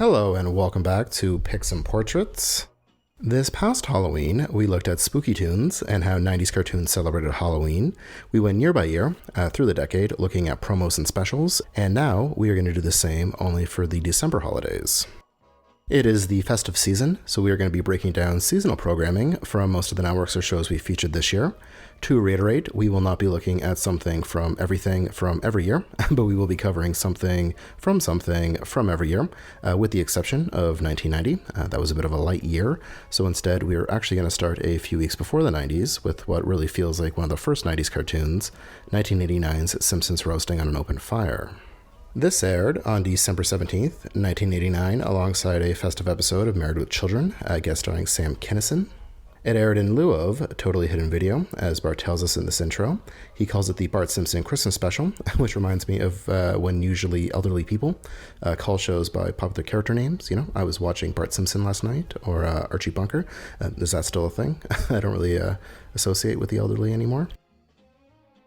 Hello and welcome back to Picks and Portraits. This past Halloween, we looked at spooky Toons and how 90s cartoons celebrated Halloween. We went year by year through the decade looking at promos and specials, and now we are going to do the same only for the December holidays. It is the festive season, so we are going to be breaking down seasonal programming from most of the networks or shows we featured this year. To reiterate, we will not be looking at something from everything from every year, but we will be covering something from every year, with the exception of 1990. That was a bit of a light year, so instead we are actually going to start a few weeks before the 90s with what really feels like one of the first 90s cartoons, 1989's Simpsons Roasting on an Open Fire. This aired on December 17th, 1989, alongside a festive episode of Married with Children, guest starring Sam Kinison. It aired in lieu of Totally Hidden Video, as Bart tells us in this intro. He calls it the Bart Simpson Christmas Special, which reminds me of when usually elderly people call shows by popular character names. You know, I was watching Bart Simpson last night, or Archie Bunker. Is that still a thing? I don't really associate with the elderly anymore.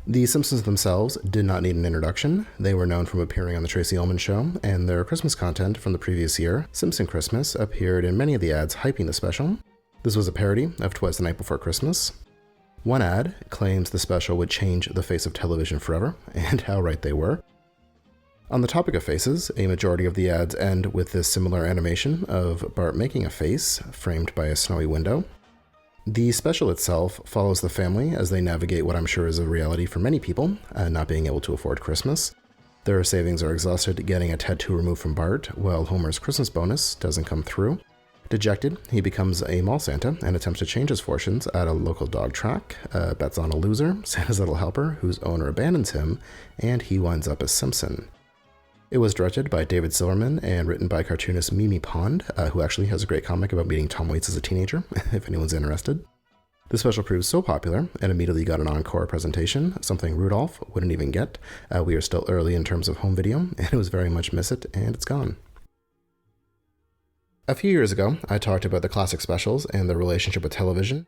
The Simpsons themselves did not need an introduction. They were known from appearing on The Tracy Ullman Show, and their Christmas content from the previous year, Simpson Christmas, appeared in many of the ads hyping the special. This was a parody of Twas the Night Before Christmas. One ad claims the special would change the face of television forever, and how right they were. On the topic of faces, a majority of the ads end with this similar animation of Bart making a face, framed by a snowy window. The special itself follows the family as they navigate what I'm sure is a reality for many people, not being able to afford Christmas. Their savings are exhausted getting a tattoo removed from Bart, while Homer's Christmas bonus doesn't come through. Dejected, he becomes a mall Santa and attempts to change his fortunes at a local dog track, bets on a loser, Santa's little helper, whose owner abandons him, and he winds up as Simpson. It was directed by David Silverman and written by cartoonist Mimi Pond, who actually has a great comic about meeting Tom Waits as a teenager, if anyone's interested. The special proved so popular, and immediately got an encore presentation, something Rudolph wouldn't even get. We are still early in terms of home video, and it was very much miss it, and it's gone. A few years ago, I talked about the classic specials and their relationship with television.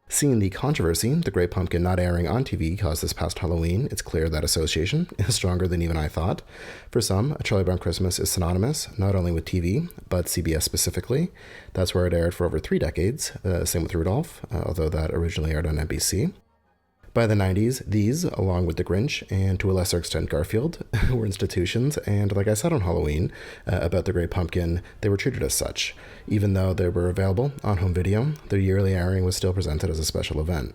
Seeing the controversy The Great Pumpkin not airing on TV caused this past Halloween, it's clear that association is stronger than even I thought. For some, A Charlie Brown Christmas is synonymous not only with TV, but CBS specifically. That's where it aired for over 3 decades, same with Rudolph, although that originally aired on NBC. By the 90s, these, along with The Grinch, and to a lesser extent Garfield, were institutions, and like I said on Halloween about The Great Pumpkin, they were treated as such. Even though they were available on home video, their yearly airing was still presented as a special event.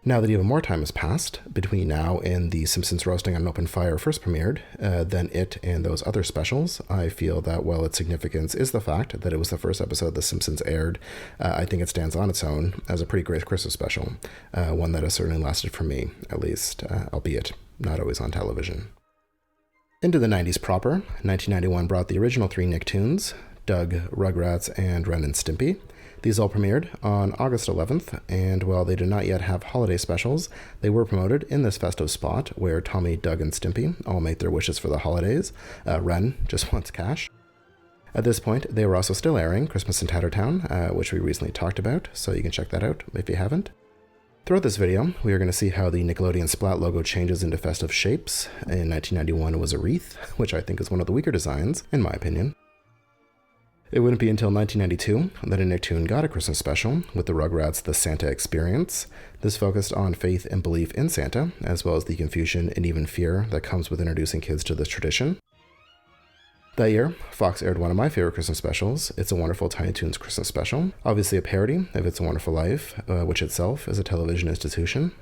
Now that even more time has passed, between now and The Simpsons Roasting on an Open Fire first premiered, than it and those other specials, I feel that while its significance is the fact that it was the first episode The Simpsons aired, I think it stands on its own as a pretty great Christmas special, one that has certainly lasted for me, at least, albeit not always on television. Into the 90s proper, 1991 brought the original 3 Nicktoons, Doug, Rugrats, and Ren and Stimpy. These all premiered on August 11th, and while they did not yet have holiday specials, they were promoted in this festive spot where Tommy, Doug, and Stimpy all make their wishes for the holidays. Ren just wants cash. At this point, they were also still airing Christmas in Tattertown, which we recently talked about, so you can check that out if you haven't. Throughout this video, we are going to see how the Nickelodeon Splat logo changes into festive shapes. In 1991, it was a wreath, which I think is one of the weaker designs, in my opinion. It wouldn't be until 1992 that a Nicktoon got a Christmas special with the Rugrats' The Santa Experience. This focused on faith and belief in Santa, as well as the confusion and even fear that comes with introducing kids to this tradition. That year, Fox aired one of my favorite Christmas specials, It's a Wonderful Tiny Toons Christmas Special, obviously a parody of It's a Wonderful Life, which itself is a television institution.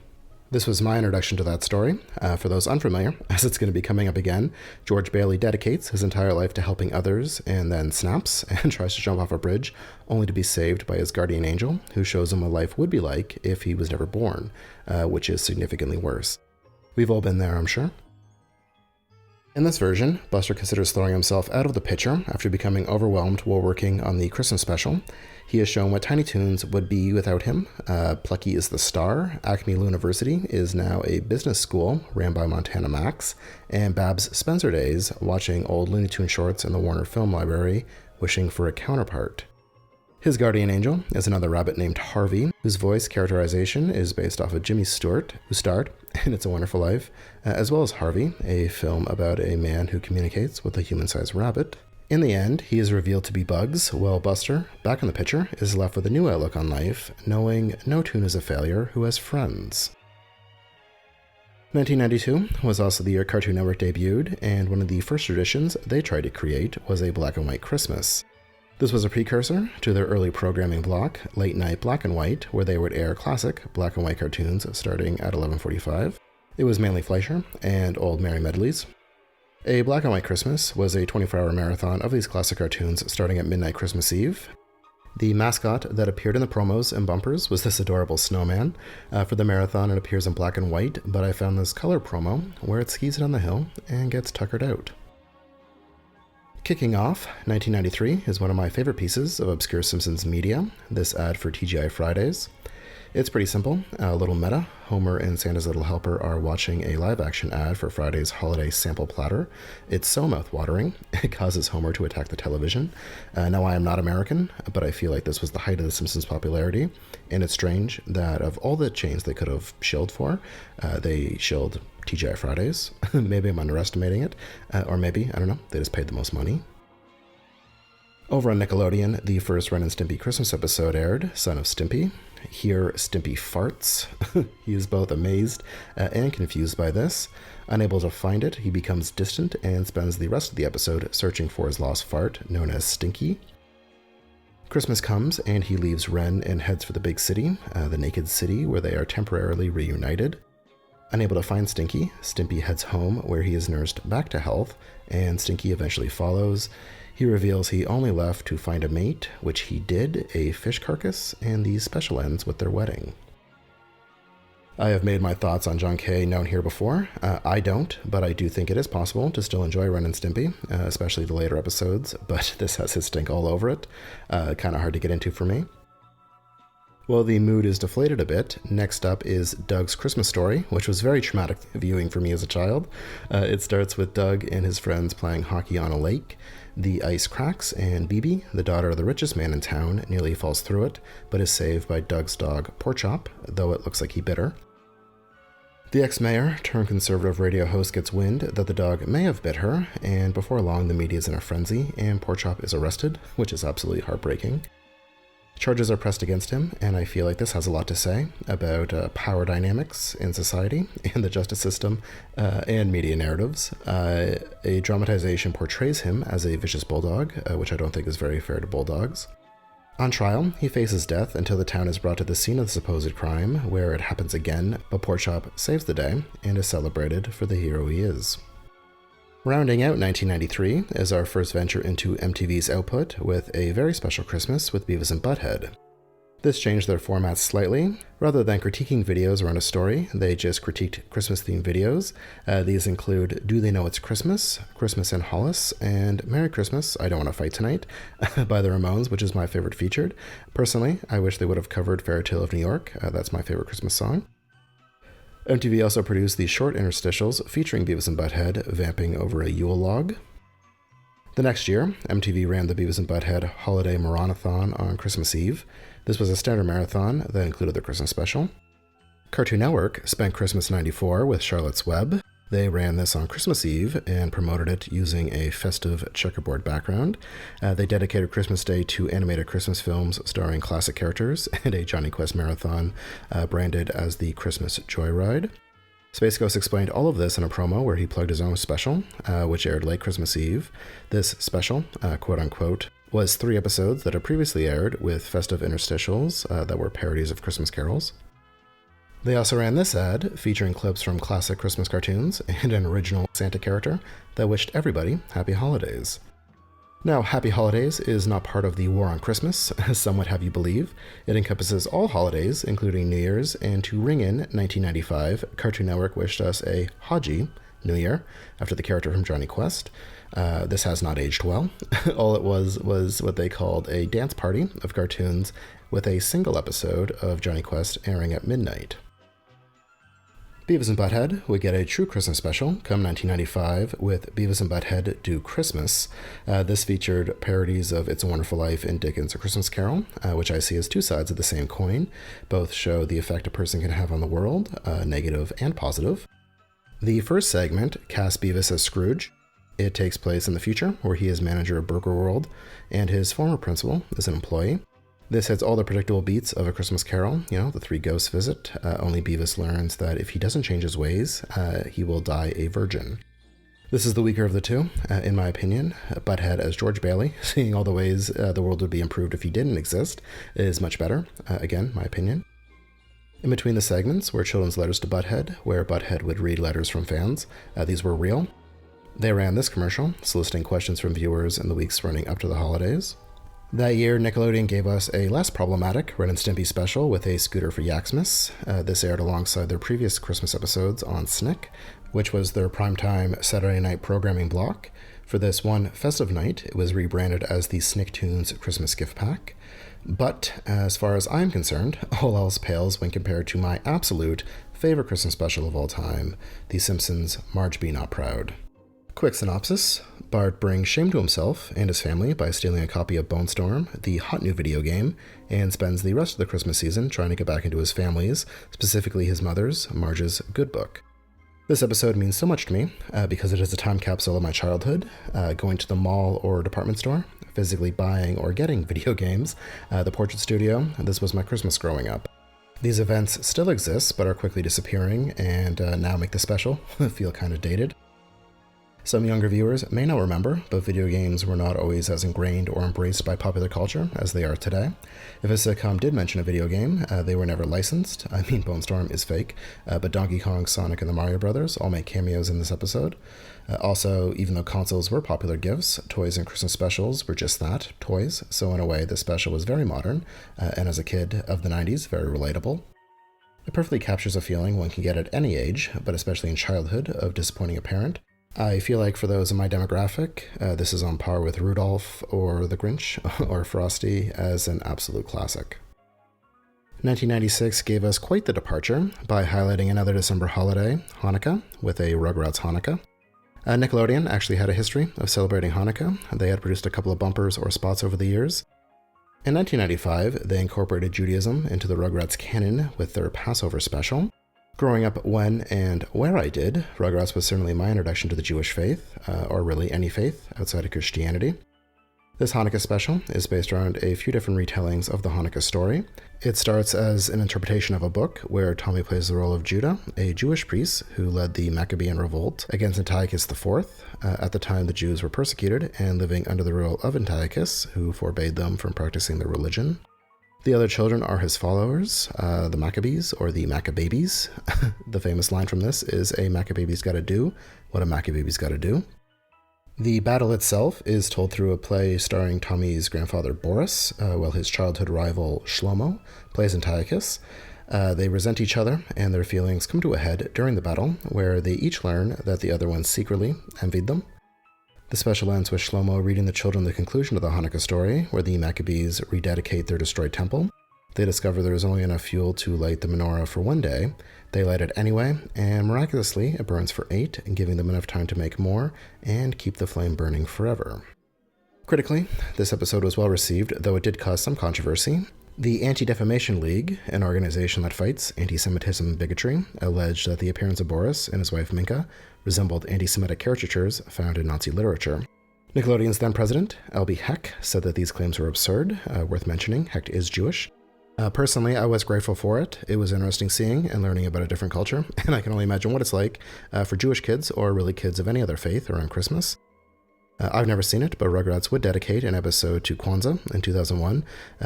This was my introduction to that story. For those unfamiliar, as it's going to be coming up again, George Bailey dedicates his entire life to helping others and then snaps and tries to jump off a bridge, only to be saved by his guardian angel, who shows him what life would be like if he was never born, which is significantly worse. We've all been there, I'm sure. In this version, Buster considers throwing himself out of the picture after becoming overwhelmed while working on the Christmas special. He has shown what Tiny Toons would be without him. Plucky is the star, Acme University is now a business school ran by Montana Max, and Babs spends her days watching old Looney Tunes shorts in the Warner Film Library, wishing for a counterpart. His guardian angel is another rabbit named Harvey, whose voice characterization is based off of Jimmy Stewart, who starred in It's a Wonderful Life, as well as Harvey, a film about a man who communicates with a human-sized rabbit. In the end, he is revealed to be Bugs, while Buster, back in the picture, is left with a new outlook on life, knowing no Toon is a failure who has friends. 1992 was also the year Cartoon Network debuted, and one of the first traditions they tried to create was a black and white Christmas. This was a precursor to their early programming block, Late Night Black and White, where they would air classic black and white cartoons starting at 11:45. It was mainly Fleischer and Old Merry Medleys. A Black and White Christmas was a 24-hour marathon of these classic cartoons starting at midnight Christmas Eve. The mascot that appeared in the promos and bumpers was this adorable snowman. For the marathon, it appears in black and white, but I found this color promo where it skis down the hill and gets tuckered out. Kicking off, 1993 is one of my favorite pieces of obscure Simpsons media, this ad for TGI Fridays. It's pretty simple, a little meta. Homer and Santa's Little Helper are watching a live-action ad for Friday's holiday sample platter. It's so mouth-watering, it causes Homer to attack the television. Now, I am not American, but I feel like this was the height of The Simpsons' popularity, and it's strange that of all the chains they could have shilled for, they shilled TGI Fridays. Maybe I'm underestimating it, or maybe, I don't know, they just paid the most money. Over on Nickelodeon, the first Ren and Stimpy Christmas episode aired, Son of Stimpy. Here, Stimpy farts. He is both amazed and confused by this. Unable to find it, he becomes distant and spends the rest of the episode searching for his lost fart, known as Stinky. Christmas comes, and he leaves Ren and heads for the big city, the Naked City, where they are temporarily reunited. Unable to find Stinky, Stimpy heads home, where he is nursed back to health, and Stinky eventually follows. He reveals he only left to find a mate, which he did, a fish carcass, and the special ends with their wedding. I have made my thoughts on John Kay known here before. I don't, but I do think it is possible to still enjoy Ren and Stimpy, especially the later episodes, but this has his stink all over it. Kind of hard to get into for me. Well, the mood is deflated a bit. Next up is Doug's Christmas Story, which was very traumatic viewing for me as a child. It starts with Doug and his friends playing hockey on a lake. The ice cracks, and Bibi, the daughter of the richest man in town, nearly falls through it, but is saved by Doug's dog, Porkchop, though it looks like he bit her. The ex-mayor turned conservative radio host gets wind that the dog may have bit her, and before long the media is in a frenzy, and Porkchop is arrested, which is absolutely heartbreaking. Charges are pressed against him, and I feel like this has a lot to say about power dynamics in society and the justice system and media narratives. A dramatization portrays him as a vicious bulldog, which I don't think is very fair to bulldogs. On trial, he faces death until the town is brought to the scene of the supposed crime, where it happens again, but Porkchop saves the day and is celebrated for the hero he is. Rounding out 1993 is our first venture into MTV's output with A Very Special Christmas with Beavis and Butt-head. This changed their format slightly. Rather than critiquing videos around a story, they just critiqued Christmas-themed videos. These include Do They Know It's Christmas, Christmas in Hollis, and Merry Christmas, I Don't Want to Fight Tonight by the Ramones, which is my favorite featured. Personally, I wish they would have covered Fairy Tale of New York. That's my favorite Christmas song. MTV also produced these short interstitials featuring Beavis and Butt-head vamping over a Yule log. The next year, MTV ran the Beavis and Butt-head Holiday Marathon on Christmas Eve. This was a standard marathon that included the Christmas special. Cartoon Network spent Christmas '94 with Charlotte's Web. They ran this on Christmas Eve and promoted it using a festive checkerboard background. They dedicated Christmas Day to animated Christmas films starring classic characters and a Johnny Quest marathon branded as the Christmas Joyride. Space Ghost explained all of this in a promo where he plugged his own special, which aired late Christmas Eve. This special, quote-unquote, was 3 episodes that had previously aired with festive interstitials that were parodies of Christmas carols. They also ran this ad featuring clips from classic Christmas cartoons and an original Santa character that wished everybody happy holidays. Now, Happy Holidays is not part of the War on Christmas, as some would have you believe. It encompasses all holidays, including New Year's, and to ring in 1995, Cartoon Network wished us a Haji New Year, after the character from Johnny Quest. This has not aged well. All it was what they called a dance party of cartoons with a single episode of Johnny Quest airing at midnight. Beavis and Butt-head would get a true Christmas special come 1995 with Beavis and Butt-head Do Christmas. This featured parodies of It's a Wonderful Life and Dickens' A Christmas Carol, which I see as 2 sides of the same coin. Both show the effect a person can have on the world, negative and positive. The first segment cast Beavis as Scrooge. It takes place in the future, where he is manager of Burger World, and his former principal is an employee. This hits all the predictable beats of A Christmas Carol, the three ghosts visit, only Beavis learns that if he doesn't change his ways, he will die a virgin. This is the weaker of the two, in my opinion. Butt-head as George Bailey, seeing all the ways the world would be improved if he didn't exist, is much better, again, my opinion. In between the segments were children's letters to Butt-head, where Butt-head would read letters from fans. These were real. They ran this commercial, soliciting questions from viewers in the weeks running up to the holidays. That year, Nickelodeon gave us a less problematic Ren and Stimpy special with a scooter for Yaxmas. This aired alongside their previous Christmas episodes on Snick, which was their primetime Saturday night programming block. For this one festive night, it was rebranded as the Snick Toons Christmas Gift Pack. But, as far as I'm concerned, all else pales when compared to my absolute favorite Christmas special of all time, The Simpsons' Marge Be Not Proud. Quick synopsis. Bart brings shame to himself and his family by stealing a copy of Bone Storm, the hot new video game, and spends the rest of the Christmas season trying to get back into his family's, specifically his mother's, Marge's, good book. This episode means so much to me because it is a time capsule of my childhood, going to the mall or department store, physically buying or getting video games, the portrait studio. This was my Christmas growing up. These events still exist but are quickly disappearing and now make the special feel kind of dated. Some younger viewers may not remember, but video games were not always as ingrained or embraced by popular culture as they are today. If a sitcom did mention a video game, they were never licensed. I mean, Bone Storm is fake, but Donkey Kong, Sonic, and the Mario Brothers all make cameos in this episode. Also, even though consoles were popular gifts, toys and Christmas specials were just that, toys, so in a way, this special was very modern, and as a kid of the 90s, very relatable. It perfectly captures a feeling one can get at any age, but especially in childhood, of disappointing a parent. I feel like for those in my demographic, this is on par with Rudolph or The Grinch or Frosty as an absolute classic. 1996 gave us quite the departure by highlighting another December holiday, Hanukkah, with a Rugrats Hanukkah. Nickelodeon actually had a history of celebrating Hanukkah. They had produced a couple of bumpers or spots over the years. In 1995, they incorporated Judaism into the Rugrats canon with their Passover special. Growing up when and where I did, Rugrats was certainly my introduction to the Jewish faith, or really any faith outside of Christianity. This Hanukkah special is based around a few different retellings of the Hanukkah story. It starts as an interpretation of a book where Tommy plays the role of Judah, a Jewish priest who led the Maccabean revolt against Antiochus IV. At the time, the Jews were persecuted and living under the rule of Antiochus, who forbade them from practicing their religion. The other children are his followers, the Maccabees, or the Maccababies. The famous line from this is, a Maccababy's gotta do what a Maccababy's gotta do. The battle itself is told through a play starring Tommy's grandfather Boris, while his childhood rival Shlomo plays Antiochus. They resent each other, and their feelings come to a head during the battle, where they each learn that the other one secretly envied them. The special ends with Shlomo reading the children the conclusion of the Hanukkah story, where the Maccabees rededicate their destroyed temple. They discover there is only enough fuel to light the menorah for one day. They light it anyway, and miraculously, it burns for 8, giving them enough time to make more and keep the flame burning forever. Critically, this episode was well received, though it did cause some controversy. The Anti-Defamation League, an organization that fights anti-Semitism and bigotry, alleged that the appearance of Boris and his wife Minka resembled anti-Semitic caricatures found in Nazi literature. Nickelodeon's then president, L.B. Heck, said that these claims were absurd. Worth mentioning, Heck is Jewish. Personally, I was grateful for it. It was interesting seeing and learning about a different culture, and I can only imagine what it's like for Jewish kids, or really kids of any other faith, around Christmas. I've never seen it, but Rugrats would dedicate an episode to Kwanzaa in 2001,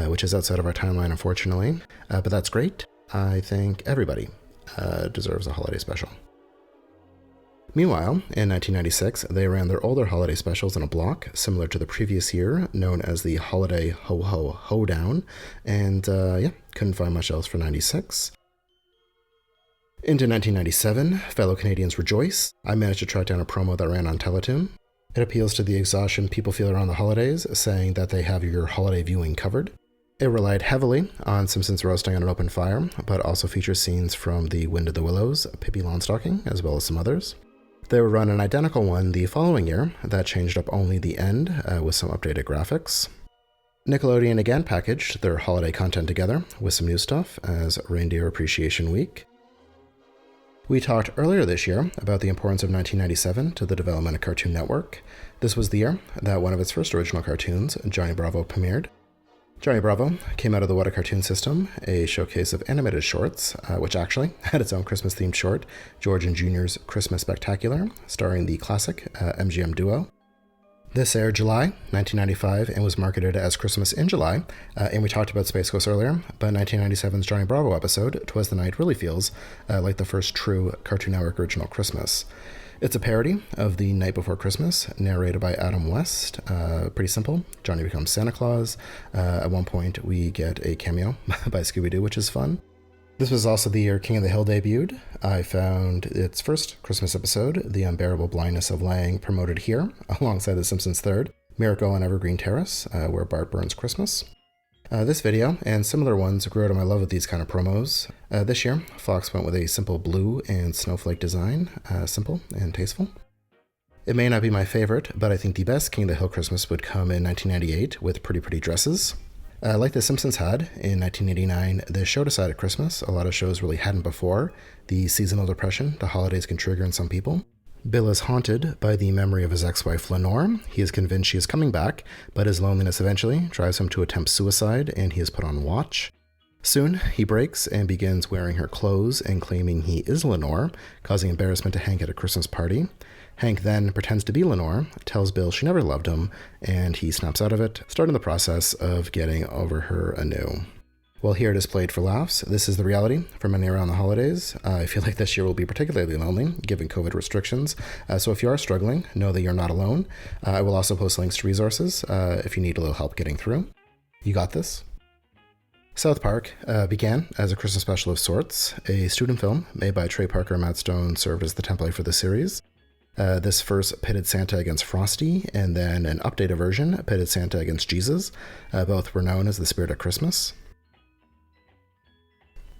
which is outside of our timeline, unfortunately. But that's great. I think everybody deserves a holiday special. Meanwhile, in 1996, they ran their older holiday specials in a block, similar to the previous year, known as the Holiday Ho Ho Hoedown, and couldn't find much else for 96. Into 1997, fellow Canadians rejoice. I managed to track down a promo that ran on Teletoon. It appeals to the exhaustion people feel around the holidays, saying that they have your holiday viewing covered. It relied heavily on Simpsons roasting on an open fire, but also features scenes from The Wind of the Willows, Pippi Longstocking, as well as some others. They would run an identical one the following year that changed up only the end with some updated graphics. Nickelodeon again packaged their holiday content together with some new stuff as Reindeer Appreciation Week. We talked earlier this year about the importance of 1997 to the development of Cartoon Network. This was the year that one of its first original cartoons, Johnny Bravo, premiered. Johnny Bravo came out of the What a Cartoon system, a showcase of animated shorts, which actually had its own Christmas-themed short, George and Junior's Christmas Spectacular, starring the classic MGM duo. This aired July 1995 and was marketed as Christmas in July, and we talked about Space Ghost earlier, but 1997's Johnny Bravo episode, 'Twas the Night, really feels like the first true Cartoon Network original Christmas. It's a parody of The Night Before Christmas, narrated by Adam West. Pretty simple. Johnny becomes Santa Claus. At one point, we get a cameo by Scooby-Doo, which is fun. This was also the year King of the Hill debuted. I found its first Christmas episode, The Unbearable Blindness of Lang, promoted here, alongside The Simpsons' third, Miracle on Evergreen Terrace, where Bart burns Christmas. This video, and similar ones, grew out of my love of these kind of promos. This year, Fox went with a simple blue and snowflake design, simple and tasteful. It may not be my favorite, but I think the best King of the Hill Christmas would come in 1998 with Pretty Pretty Dresses. Like The Simpsons had in 1989, this show decided Christmas. A lot of shows really hadn't before. The seasonal depression the holidays can trigger in some people. Bill is haunted by the memory of his ex-wife Lenore. He is convinced she is coming back, but his loneliness eventually drives him to attempt suicide, and he is put on watch. Soon, he breaks and begins wearing her clothes and claiming he is Lenore, causing embarrassment to Hank at a Christmas party. Hank then pretends to be Lenore, tells Bill she never loved him, and he snaps out of it, starting the process of getting over her anew. Well, here it is played for laughs. This is the reality for many around the holidays. I feel like this year will be particularly lonely, given COVID restrictions. So if you are struggling, know that you're not alone. I will also post links to resources if you need a little help getting through. You got this. South Park began as a Christmas special of sorts. A student film made by Trey Parker and Matt Stone served as the template for the series. This first pitted Santa against Frosty, and then an updated version pitted Santa against Jesus. Both were known as the Spirit of Christmas.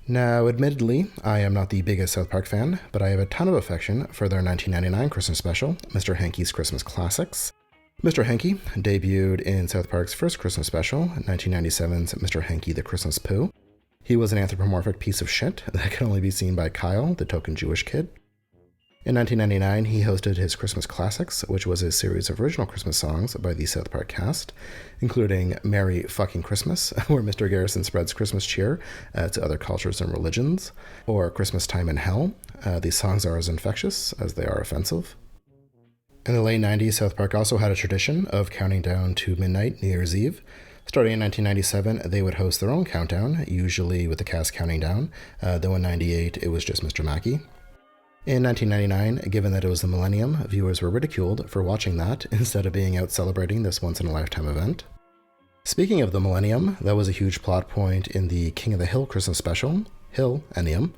Now, admittedly, I am not the biggest South Park fan, but I have a ton of affection for their 1999 Christmas special, Mr. Hanky's Christmas Classics. Mr. Hanky debuted in South Park's first Christmas special, 1997's Mr. Hanky the Christmas Pooh. He was an anthropomorphic piece of shit that could only be seen by Kyle, the token Jewish kid. In 1999, he hosted his Christmas Classics, which was a series of original Christmas songs by the South Park cast, including Merry Fucking Christmas, where Mr. Garrison spreads Christmas cheer to other cultures and religions, or Christmas Time in Hell. These songs are as infectious as they are offensive. In the late 90s, South Park also had a tradition of counting down to midnight New Year's Eve. Starting in 1997, they would host their own countdown, usually with the cast counting down, though in 98 it was just Mr. Mackey. In 1999, given that it was the millennium, viewers were ridiculed for watching that instead of being out celebrating this once-in-a-lifetime event. Speaking of the millennium, that was a huge plot point in the King of the Hill Christmas special, Hill-ennium.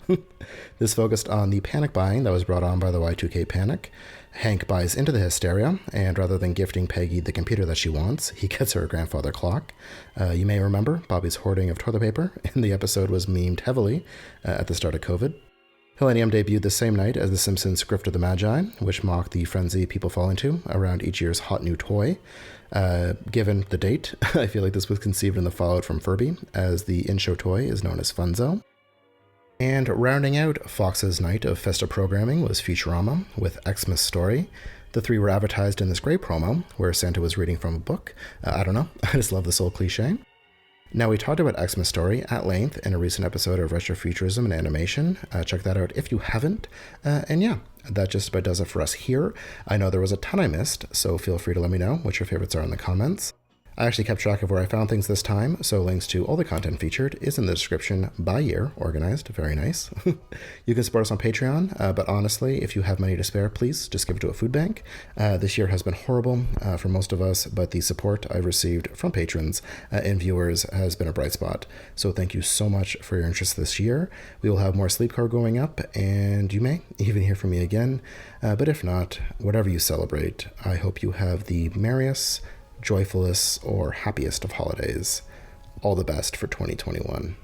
This focused on the panic buying that was brought on by the Y2K panic. Hank buys into the hysteria, and rather than gifting Peggy the computer that she wants, he gets her a grandfather clock. You may remember Bobby's hoarding of toilet paper, and the episode was memed heavily at the start of COVID. Millennium debuted the same night as The Simpsons' Grift of the Magi, which mocked the frenzy people fall into around each year's hot new toy. Given the date, I feel like this was conceived in the fallout from Furby, as the in-show toy is known as Funzo. And rounding out Fox's night of Festive programming was Futurama with Xmas Story. The three were advertised in this great promo, where Santa was reading from a book. I don't know, I just love this old cliche. Now, we talked about Xmas Story at length in a recent episode of Retrofuturism and Animation. Check that out if you haven't. And yeah, that just about does it for us here. I know there was a ton I missed, so feel free to let me know what your favorites are in the comments. I actually kept track of where I found things this time, so links to all the content featured is in the description by year, organized, very nice. You can support us on Patreon, but honestly, if you have money to spare, please just give it to a food bank. This year has been horrible for most of us, but the support I've received from patrons and viewers has been a bright spot. So thank you so much for your interest this year. We will have more Sleepcore going up, and you may even hear from me again. But if not, whatever you celebrate, I hope you have the merriest, joyfulest, or happiest of holidays. All the best for 2021.